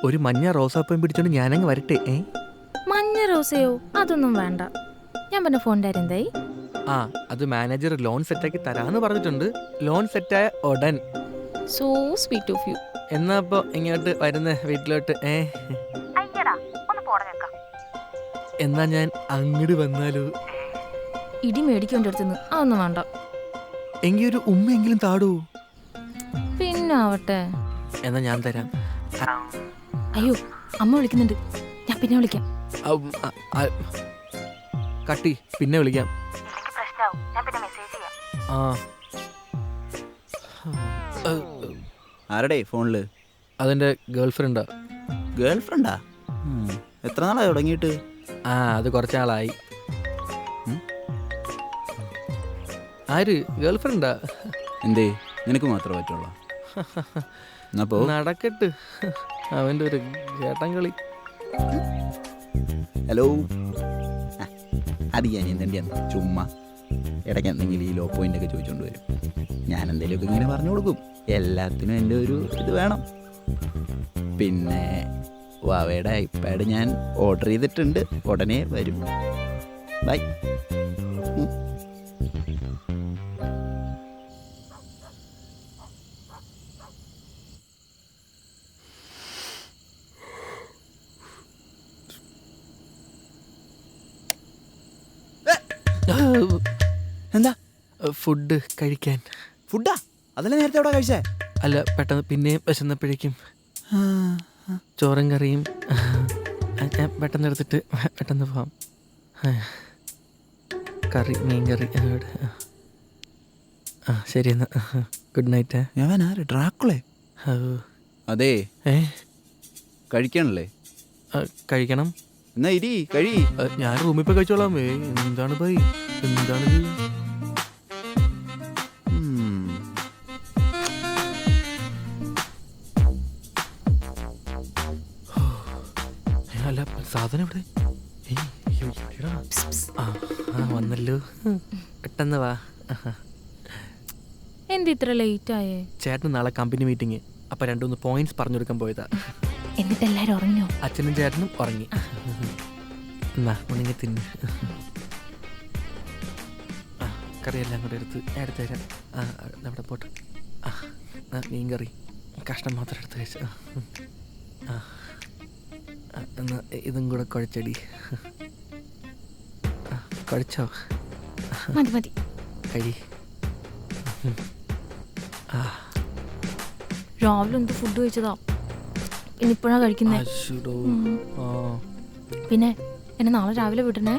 ഒരു മഞ്ഞ റോസാപ്പൂം പിടിച്ചോണ്ട് ഞാനങ്ങ് വരട്ടെ. മഞ്ഞ റോസയോ? അതൊന്നും വേണ്ട. ഞാൻ പറഞ്ഞ ഫോണിന്റെ കാര്യം എന്തായി? ആ, അത് മാനേജർ ലോൺ സെറ്റാക്കി തരാന്ന് പറഞ്ഞിട്ടുണ്ട്. ലോൺ സെറ്റായ ഉടൻ. So sweet of you. എന്നാ അപ്പൊ ഇങ്ങോട്ട് വരുന്ന വീട്ടിലോട്ട്? എന്നാ ഞാൻ അങ്ങോട്ട് വന്നാലോ? ഇടി മേടിക്കേണ്ട അടുത്തുനിന്ന് അതൊന്നും വേണ്ട. എങ്കിൽ ഒരു ഉമ്മയെങ്കിലും താടൂ. പിന്നെ ആവട്ടെ. എന്നാ ഞാൻ തരാം. അയ്യോ, അമ്മ വിളിക്കുന്നുണ്ട്, ഞാൻ പിന്നെ വിളിക്കാം. കട്ടി, പിന്നെ വിളിക്കാം. ആ, ആരുടെ ഫോണില്? അതെന്റെ ഗേൾഫ്രണ്ടാ. ഗേൾഫ്രണ്ടാ? എത്ര നാളായി തുടങ്ങിയിട്ട്? ആ, അത് കുറച്ചാളായി. ആര്? ഗേൾഫ്രണ്ടാ. എന്തേ, നിനക്ക് മാത്രമേ പറ്റുള്ളൂ? നടക്കട്ട്, അവന്റെ ഒരു ചേട്ടൻ കളി. ഹലോ, അത് ഞാൻ എന്തെങ്കിലും ചുമ്മാ ഇടയ്ക്ക് എന്തെങ്കിലും ഈ ലോ പോയിന്റ് ഒക്കെ ചോദിച്ചുകൊണ്ട് വരും. ഞാൻ എന്തെങ്കിലുമൊക്കെ ഇങ്ങനെ പറഞ്ഞു കൊടുക്കും. എല്ലാത്തിനും എൻ്റെ ഒരു ഇത് വേണം. പിന്നെ വാവയുടെ ഐപാഡ് ഞാൻ ഓർഡർ ചെയ്തിട്ടുണ്ട്, ഉടനെ വരും. ബൈ. എന്താ? ഫുഡ് കഴിക്കാൻ. ഫുഡാ? അതല്ലേ നേരത്തെ എവിടെ കഴിച്ചേ? അല്ല, പെട്ടെന്ന് പിന്നെയും വിശന്നപ്പോഴേക്കും ചോറും കറിയും ഞാൻ പെട്ടെന്ന് എടുത്തിട്ട് പെട്ടെന്ന് പോവാം. കറി, മീൻ കറി. ആ, ശരി എന്നാ. Good night. ഞാൻ ആര്? ഡ്രാക്കുളെ? അതെ, കഴിക്കണല്ലേ? കഴിക്കണം. എന്നാ ഇരി, കഴി. ഞാൻ റൂമിൽ പോയി കഴിച്ചോളാം. എന്താണ് ബൈ, എന്താണിത്? അല്ല, സാധനം ഇവിടെ വന്നല്ലോ. പെട്ടെന്ന് വാ. എന്താ ഇത്ര ലേറ്റ് ആയേ? ചേട്ടന് നാളെ കമ്പനി മീറ്റിംഗ്, അപ്പൊ 2-3 പോയിന്റ്സ് പറഞ്ഞു കൊടുക്കാൻ പോയതാ. എന്നിട്ട് എല്ലാരും ഉറങ്ങിയോ? അച്ഛനും ചേട്ടനും ഉറങ്ങി. എന്നാ ഉണങ്ങി തിന്ന്. കറിയെല്ലാം കൂടെ എടുത്ത് തരാം. അവിടെ പോട്ടെ. മീൻ കറി കഷ്ണം മാത്രം എടുത്ത് കഴിച്ച. എന്നാ ഇതും കൂടെ കുഴച്ചടി. കുഴച്ചോ? മതി മതി, കഴി. രാവിലെ എന്ത് ഫുഡ് കഴിച്ചതാ, പിന്നെ ഇപ്പോഴാ കഴിക്കുന്നേ. പിന്നെ എന്നെ നാളെ രാവിലെ വിടണേ.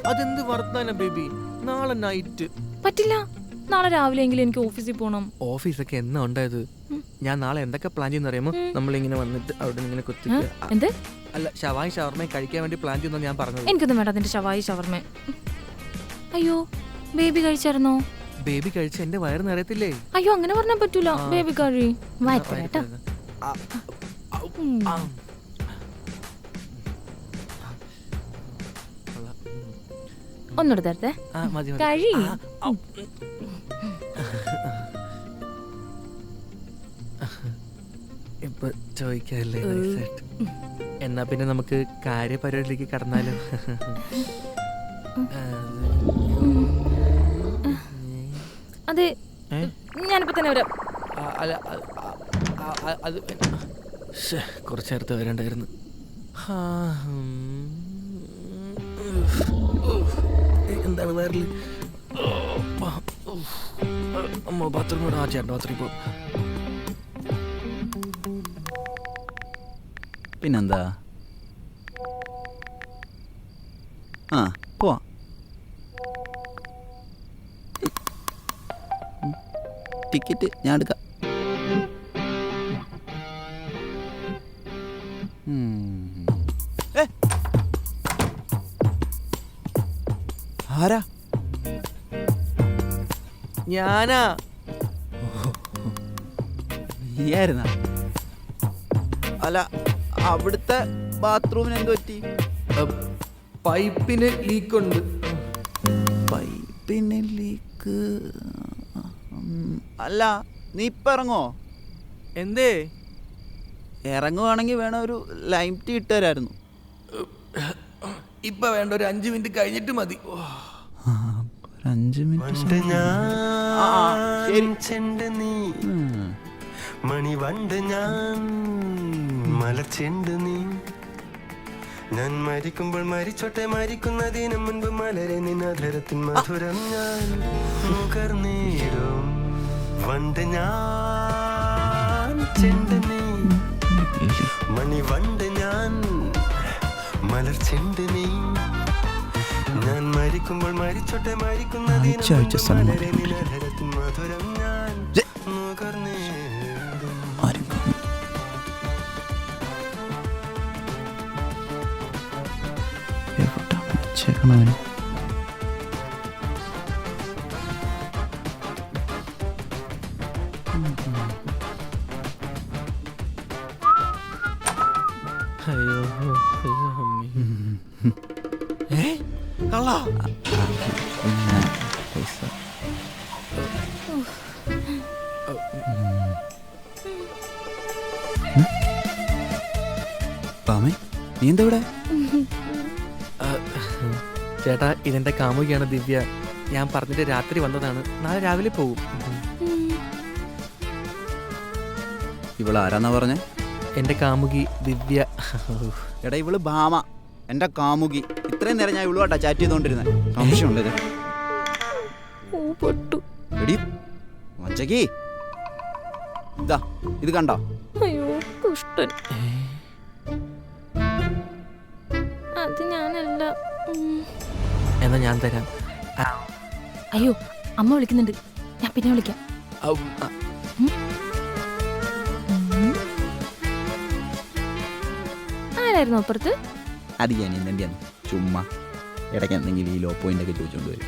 അതെന്ത് വർത്താനം ബേബി? നാളെ നൈറ്റ് പറ്റില്ല, നാളെ രാവിലെ എങ്കിലും എനിക്ക് ഓഫീസിൽ പോകണം. ഓഫീസൊക്കെ എന്നാ ഉണ്ടായത്? ഞാൻ നാളെ എന്തൊക്കെ പ്ലാൻ ചെയ്യുന്ന അറിയാമോ? നമ്മളിങ്ങനെ വന്നിട്ട് അവിടെ ഇങ്ങനെ എന്ത്? അല്ല, ഷവായി ഷവർമ കഴിക്കാൻ വേണ്ടി പ്ലാൻ ചെയ്യുന്ന ഞാൻ പറഞ്ഞത്. എനിക്കൊന്നും വേണ്ട അതിന്റെ ഷവായി ഷവർമ. അയ്യോ, ബേബി കഴിച്ചായിരുന്നോ? ബേബി കഴിച്ച എന്റെ വയറ് നിറയത്തില്ലേ? അയ്യോ, അങ്ങനെ പറഞ്ഞാൽ പറ്റൂല. ബേബി കറി വയറ്റേട്ടാ. ഒന്നുകൂടെ തരട്ടെ? കഴി. ഇപ്പൊ ചോദിക്കാല്ലേ? എന്നാ പിന്നെ നമുക്ക് കാര്യപരിപാടിയിലേക്ക് കടന്നാലോ? അതെ, ഞാനിപ്പോ തന്നെ വരാം. അല്ല, അത് കുറച്ച് നേരത്തെ വരണ്ടായിരുന്നു. എന്താണ് വയറിൽ? അമ്മ ബാത്റൂം കൂടെ. ചേട്ടൻ ബാത്റൂമിൽ പോ. പിന്നെന്താ? പോവാ. ടിക്കറ്റ് ഞാൻ എടുക്കാം. ആരാ? ഞാനാ. നീയായിരുന്നാ? അല്ല, അവിടുത്തെ ബാത്റൂമിന് എന്ത് പറ്റി? പൈപ്പിന് ലീക്കുണ്ട്. പൈപ്പിന് ലീക്ക്? അല്ല, നീ ഇപ്പം ഇറങ്ങോ? എന്തേ? ഇറങ്ങുവാണെങ്കിൽ വേണം ഒരു ലൈം ടീ ഇട്ടുതരായിരുന്നു. ഇപ്പൊ വേണ്ട, ഒരു 5 മിനിറ്റ് കഴിഞ്ഞിട്ട് മതി. ഒരു 5 മിനിറ്റ്. ചെണ്ട് നീ മണി വണ്ട് ഞാൻ മലച്ചെണ്ട് നീ ഞാൻ മരിക്കുമ്പോൾ മരിച്ചോട്ടെ മരിക്കുന്നതിന് മുൻപ് മലരെ നിന്നധരത്തിൻ മധുരം ഞാൻ നുകർന്നിടും വണ്ട് ഞാൻ ചെണ്ട് നീ മണി വണ്ട് ഞാൻ മലർച്ചെണ്ട് നീ ഞാൻ മരിക്കുമ്പോൾ മരിച്ചോട്ടെ മരിക്കുന്നതിന് മലരെ നിന്നധരത്തിൻ മധുരം ഞാൻ നുകർന്നിടും. ചേക്കണവന് അയ്യോ അയ്യോ അമ്മേ. കള്ളാ. പിന്നെ പൈസ പാമേ, നീ എന്താ ഇവിടെ? ചേട്ടാ, ഇതെന്റെ കാമുകിയാണ് ദിവ്യ. ഞാൻ പറഞ്ഞിട്ട് രാത്രി വന്നതാണ്. നാളെ രാവിലെ പോകും. ഇവള് ആരാന്നാ പറഞ്ഞേ? എന്റെ കാമുകി ദിവ്യ. എടാ, ഇവള് ഭാമ, എന്റെ കാമുകി. ഇത്രയും നേരം ഞാൻ ഇവളുമായിട്ടാ ചാറ്റ് ചെയ്തോണ്ടിരുന്നത്. സംശയമുണ്ട് ഇത്. എടി മച്ചക്കി, ഇതാ ഇത് കണ്ടോ? അയ്യോ കുഷ്ടൻ. അത് ഞാനല്ല. എന്നാ ഞാൻ തരാം. അയ്യോ അമ്മ വിളിക്കുന്നുണ്ട്, ഞാൻ പിന്നെ വിളിക്കാം. ആരായിരുന്നു അപ്പുറത്ത്? അത് ഞാൻ എന്തെങ്കിലും ചുമ്മാ ഇടയ്ക്ക് എന്തെങ്കിലും ഈ ലോ പോയിന്റ് ഒക്കെ ചോദിച്ചോണ്ട് വരും.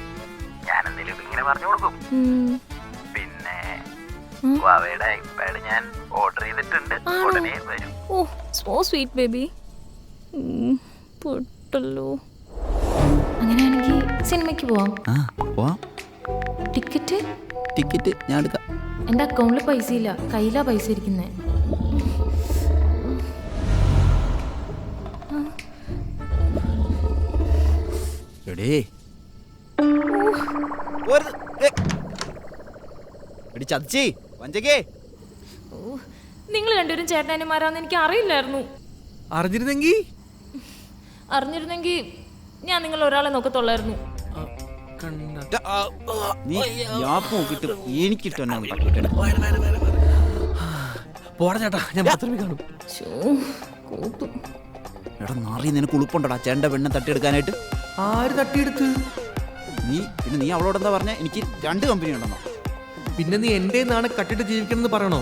ഞാൻ എന്തെങ്കിലും ഇങ്ങനെ പറഞ്ഞു കൊടുക്കും. പിന്നെ അവയുടെ ഐപാഡ് ഞാൻ ഓർഡർ ചെയ്തിട്ടുണ്ട്, ഉടനെ വരും. ഓ സോ സ്വീറ്റ് ബേബി. പൊട്ടല്ലോ. അങ്ങനെയാണെങ്കിൽ സിനിമയ്ക്ക് പോവാം. പോവാം. ടിക്കറ്റ് ഞാൻ എടുക്കാം. എൻ്റെ അക്കൗണ്ടിൽ പൈസ ഇല്ല, കയ്യിലാ പൈസ ഇരിക്കുന്നേ. നിങ്ങൾ രണ്ടുപേരും ചേട്ടനാനിമാരാന്ന് എനിക്ക് അറിയില്ലായിരുന്നു. അറിഞ്ഞിരുന്നെങ്കിൽ ഞാൻ നിങ്ങൾ ഒരാളെ നോക്കത്തുള്ളായിരുന്നു. പോടാ ചേട്ടാ, ഞാൻ ബാത്റൂമിൽ കാണും. എടാ നാറി, നിനക്ക് ഉളുപ്പുണ്ടോടാ ചേട്ടൻ്റെ പെണ്ണെ തട്ടിയെടുക്കാനായിട്ട്? ആര് തട്ടിയെടുത്ത്? നീ അവളോട് എന്താ പറഞ്ഞ? എനിക്ക് 2 കമ്പനി ഉണ്ടെന്നോ? പിന്നെ നീ എന്റെ നാണ് കട്ടിട്ട് ജീവിക്കണമെന്ന് പറയണോ?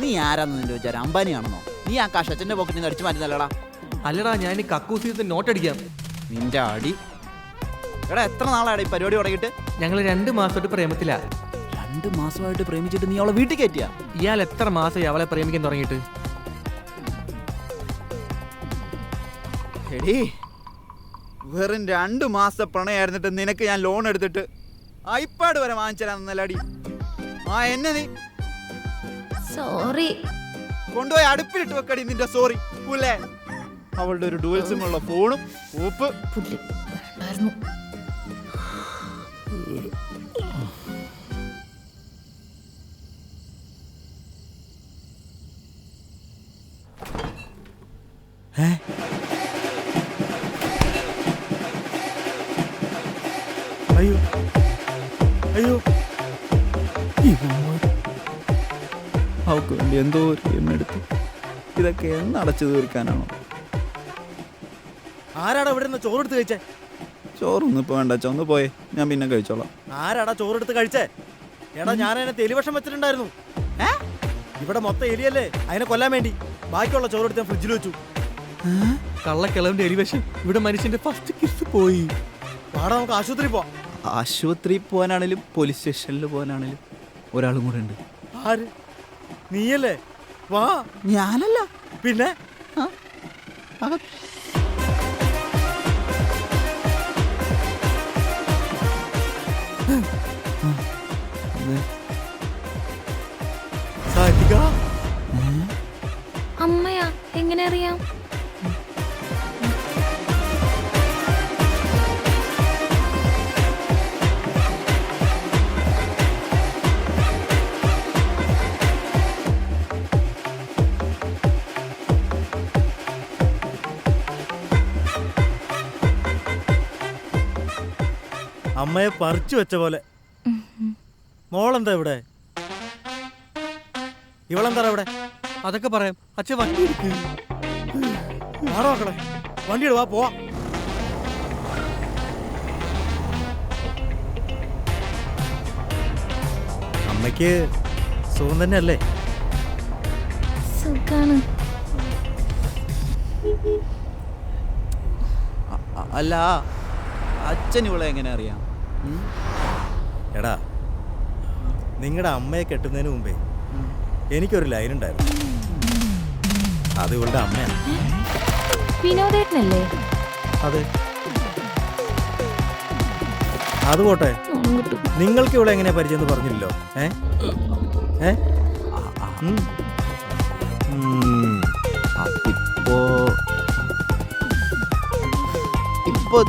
നീ ആരാന്ന് നിന്റെ വിചാരം? അംബാനിയാണെന്നോ? നീ ആ കാശ് അച്ഛൻ്റെ പോക്കറ്റിൽ നിന്ന് അടിച്ചു മാറ്റുന്നല്ലടാ. അല്ലടാ, ഞാൻ ഈ കക്കൂസിന്ന് നോട്ടടിക്കാം. നിന്റെ അടി. എടാ എത്ര നാളാണ് ഈ പരിപാടി തുടങ്ങിയിട്ട്? ഞങ്ങൾ 2 മാസമായിട്ട് പ്രേമത്തിലാ. 2 മാസമായിട്ട് പ്രേമിച്ചിട്ട് നീ അവളെ വീട്ടിൽ കയറ്റിയാ? ഇയാൾ എത്ര മാസമായി അവളെ പ്രേമിക്കാൻ തുടങ്ങിയിട്ട്? എടീ, വെറും 2 മാസത്തെ പ്രണയായിരുന്നിട്ട് നിനക്ക് ഞാൻ ലോൺ എടുത്തിട്ട് ഐപാഡ് വരെ വാങ്ങിച്ചരാന്നല്ലടി. എന്നെ നീ സോറി കൊണ്ടുപോയി അടുപ്പിലിട്ട് വെക്കടി നിന്റെ സോറി പുല്ലേ. അവളുടെ ഒരു ഡുവൽ സിം ഉള്ള ഫോണും ഉപ്പ്. അയ്യോ അയ്യോ, അവൾക്ക് വേണ്ടി എന്തോ ഒരു എണ്ണെടുത്തു. ഇതൊക്കെ എന്നടച്ചു തീർക്കാനാണോ? ആരാടാ ഇവിടെ നിന്ന് ചോറെടുത്ത് കഴിച്ചേ? ചോറൊന്നും ഇപ്പൊ വേണ്ട, ചൊന്ന് പോയേ, ഞാൻ പിന്നെ കഴിച്ചോളാം. ആരാടാ ചോറെടുത്ത് കഴിച്ചേ? എടാ ഞാൻ അതിനെ തെലിവഷം വെച്ചിട്ടുണ്ടായിരുന്നു. ഇവിടെ മൊത്തം എലിയല്ലേ, അതിനെ കൊല്ലാൻ വേണ്ടി ബാക്കിയുള്ള ചോറെടുത്ത് ഞാൻ ഫ്രിഡ്ജിൽ വെച്ചു. കള്ളക്കിളവിന്റെ എലിവശം. ഇവിടെ മനുഷ്യന്റെ ഫസ്റ്റ് കിസ് പോയി. പാടാ, നമുക്ക് ആശുപത്രി പോവാം. ആശുപത്രി പോകാനാണേലും പോലീസ് സ്റ്റേഷനിൽ പോകാനാണേലും ഒരാളും കൂടെ ഉണ്ട്. ആര്? നീയല്ലേ? വാ. ഞാനല്ല പിന്നെ അമ്മയാ, എങ്ങനെ അറിയാം? അമ്മയെ പറിച്ചു വെച്ച പോലെ. മോളെന്താ ഇവിടെ? ഇവളെന്താ ഇവിടെ? അതൊക്കെ പറയാം. അച്ഛൻ വണ്ടി എടുക്ക്. ആണോ മക്കളെ? വണ്ടി ഇടുവാ, പോവാ. അമ്മയ്ക്ക് സുഖം തന്നെയല്ലേ? സുഖാണ്. അല്ല, അച്ഛൻ ഇവളെ എങ്ങനെ അറിയാം? എടാ, നിങ്ങളുടെ അമ്മയെ കെട്ടുന്നതിന് മുമ്പേ എനിക്കൊരു ലൈൻ ഉണ്ടായിരുന്നു. അത് ഇവളുടെ അമ്മയാണ്. വിനോദേട്ടനല്ലേ? അതെ. അത് പോട്ടെ, നിങ്ങൾക്ക് ഇവിടെ എങ്ങനെ പരിചയം എന്ന് പറഞ്ഞില്ലല്ലോ. ഇപ്പോ